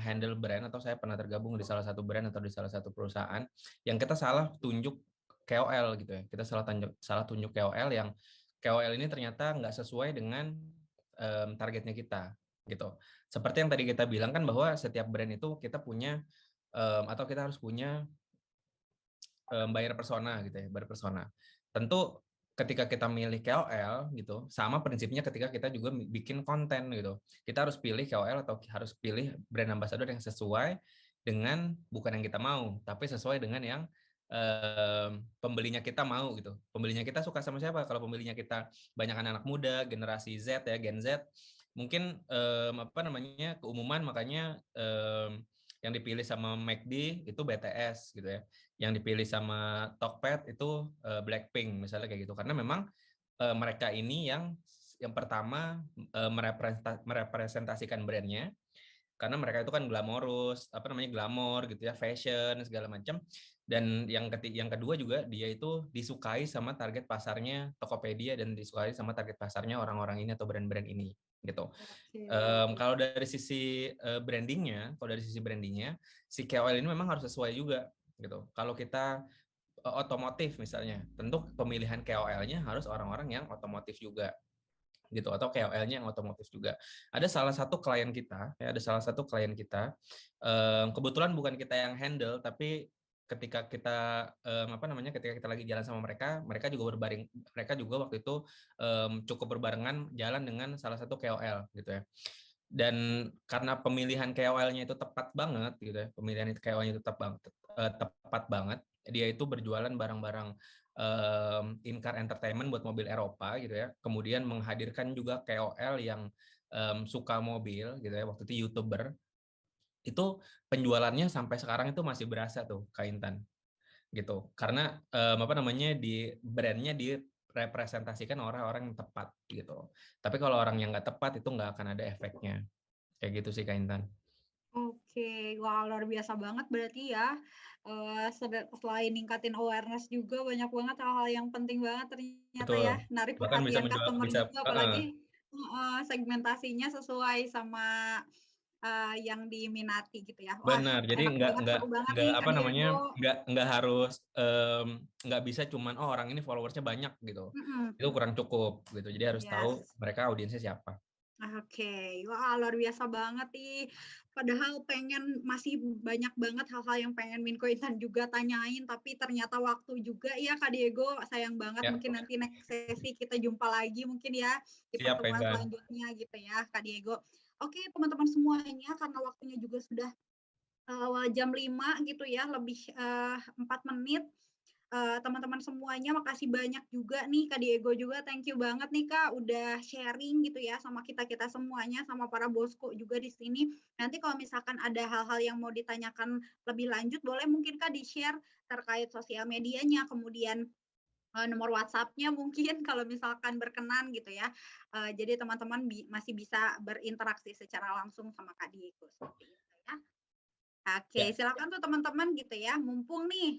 handle brand atau saya pernah tergabung di salah satu brand atau di salah satu perusahaan yang kita salah tunjuk KOL gitu ya. Kita salah tunjuk KOL yang KOL ini ternyata nggak sesuai dengan targetnya kita gitu. Seperti yang tadi kita bilang kan bahwa setiap brand itu kita punya atau kita harus punya buyer persona gitu ya, buyer persona. Tentu ketika kita milih KOL gitu, sama prinsipnya ketika kita juga bikin konten gitu. Kita harus pilih KOL atau harus pilih brand ambassador yang sesuai dengan bukan yang kita mau, tapi sesuai dengan yang pembelinya kita mau gitu. Pembelinya kita suka sama siapa? Kalau pembelinya kita banyak anak muda, generasi Z ya, Gen Z, mungkin apa namanya keumuman, makanya yang dipilih sama McD itu BTS gitu ya, yang dipilih sama Tokped itu Blackpink misalnya kayak gitu, karena memang mereka ini yang pertama merepresentasikan brandnya, karena mereka itu kan glamorous, apa namanya glamor gitu ya, fashion segala macam. Dan yang kedua juga dia itu disukai sama target pasarnya Tokopedia dan disukai sama target pasarnya orang-orang ini atau brand-brand ini gitu. Oke. Kalau dari sisi brandingnya, si KOL ini memang harus sesuai juga gitu. Kalau kita otomotif misalnya, tentu pemilihan KOL-nya harus orang-orang yang otomotif juga gitu, atau KOL-nya yang otomotif juga. Ada salah satu klien kita, kebetulan bukan kita yang handle, tapi ketika kita ketika kita lagi jalan sama mereka, mereka juga waktu itu cukup berbarengan jalan dengan salah satu KOL gitu ya. Dan karena pemilihan KOL-nya itu tepat banget gitu ya, pemilihan KOL-nya itu tepat banget, dia itu berjualan barang-barang in-car entertainment buat mobil Eropa gitu ya, kemudian menghadirkan juga KOL yang suka mobil gitu ya, waktu itu YouTuber, itu penjualannya sampai sekarang itu masih berasa tuh Kak Intan gitu, karena di brandnya direpresentasikan orang-orang yang tepat gitu. Tapi kalau orang yang nggak tepat itu nggak akan ada efeknya. Kayak gitu sih Kak Intan. Oke, wah luar biasa banget berarti ya, selain ningkatin awareness juga banyak banget hal-hal yang penting banget ternyata ya, Betul. narik Bahkan bisa perhatian customer bisa juga apalagi segmentasinya sesuai sama, yang diminati gitu ya. Wah benar. Jadi enak banget, seru banget nih Kak Diego. nggak harus nggak bisa cuman oh orang ini followersnya banyak gitu. Mhm, Itu kurang cukup gitu. Jadi harus tahu yes. mereka audiensnya siapa. Oke, wah luar biasa banget nih. Padahal masih banyak banget hal-hal yang pengen Minko Intan juga tanyain, tapi ternyata waktu juga ya Kak Diego, sayang banget Ya, mungkin nanti next sesi kita jumpa lagi mungkin ya di siap Kak pertemuan Intan. selanjutnya gitu ya Kak Diego. Oke teman-teman semuanya karena waktunya juga sudah jam 5 gitu ya, lebih 4 menit. Teman-teman semuanya makasih banyak juga nih Kak Diego juga, thank you banget nih Kak udah sharing gitu ya sama kita-kita semuanya, sama para bosku juga di sini. Nanti kalau misalkan ada hal-hal yang mau ditanyakan lebih lanjut, boleh mungkin Kak di-share terkait sosial medianya, kemudian nomor WhatsApp-nya mungkin kalau misalkan berkenan gitu ya. Jadi teman-teman masih bisa berinteraksi secara langsung sama Kak Diego seperti itu ya. Oke, Ya. silakan tuh teman-teman gitu ya, mumpung nih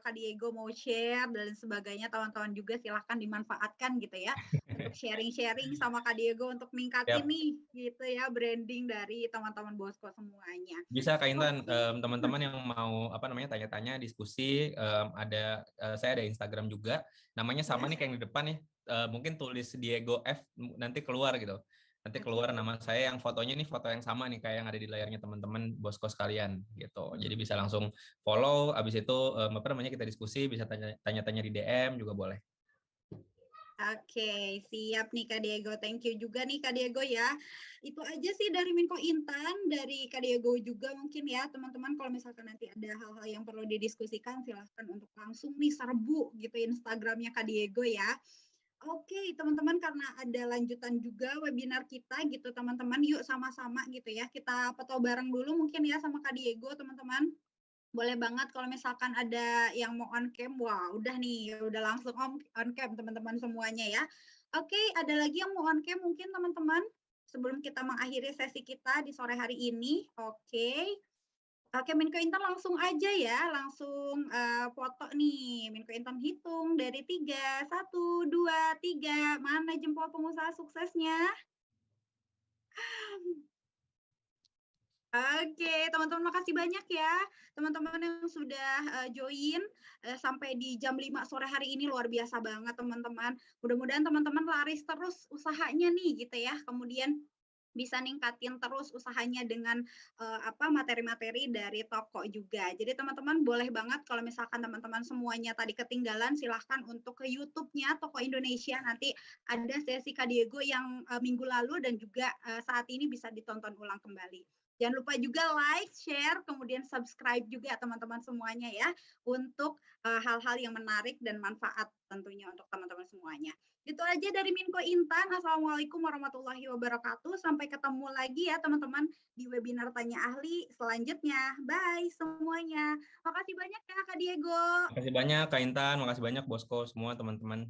Kak Diego mau share dan sebagainya, teman-teman juga silahkan dimanfaatkan gitu ya, untuk sharing-sharing sama Kak Diego untuk ningkatin Siap. nih gitu ya branding dari teman-teman Bosco semuanya. Bisa Kak Intan, Oke, teman-teman yang mau tanya-tanya diskusi, saya ada Instagram juga, namanya sama nih yes, kayak yang di depan ya, mungkin tulis Diego F nanti keluar gitu. Nanti keluar oke. nama saya yang fotonya nih foto yang sama nih kayak yang ada di layarnya teman-teman bosku sekalian gitu. Jadi bisa langsung follow, abis itu kita diskusi, bisa tanya-tanya di DM juga boleh. Oke, siap nih Kak Diego. Thank you juga nih Kak Diego ya. Itu aja sih dari Minko Intan, dari Kak Diego juga mungkin ya teman-teman kalau misalkan nanti ada hal-hal yang perlu didiskusikan silahkan untuk langsung nih serbu gitu Instagramnya Kak Diego ya. Oke teman-teman karena ada lanjutan juga webinar kita gitu teman-teman, yuk sama-sama gitu ya kita foto bareng dulu mungkin ya sama Kak Diego teman-teman. Boleh banget kalau misalkan ada yang mau on cam, wah udah nih, udah langsung on cam teman-teman semuanya ya. Oke, ada lagi yang mau on cam mungkin teman-teman? Sebelum kita mengakhiri sesi kita di sore hari ini. Oke. Oke, Minko Intan langsung aja ya, langsung foto nih. Minko Intan hitung dari 3, 1, 2, 3. Mana jempol pengusaha suksesnya? Oke, teman-teman makasih banyak ya, teman-teman yang sudah join sampai di jam 5 sore hari ini luar biasa banget teman-teman. Mudah-mudahan teman-teman laris terus usahanya nih gitu ya. Kemudian bisa ningkatin terus usahanya dengan materi-materi dari toko juga. Jadi teman-teman boleh banget kalau misalkan teman-teman semuanya tadi ketinggalan, silahkan untuk ke YouTube-nya Toko Indonesia. Nanti ada sesi Kak Diego yang minggu lalu dan juga saat ini bisa ditonton ulang kembali. Jangan lupa juga like, share, kemudian subscribe juga teman-teman semuanya ya untuk hal-hal yang menarik dan manfaat tentunya untuk teman-teman semuanya. Itu aja dari Minko Intan. Assalamualaikum warahmatullahi wabarakatuh. Sampai ketemu lagi ya teman-teman di webinar Tanya Ahli selanjutnya. Bye semuanya. Makasih banyak ya Kak Diego. Makasih banyak Kak Intan, makasih banyak Bosco, semua teman-teman.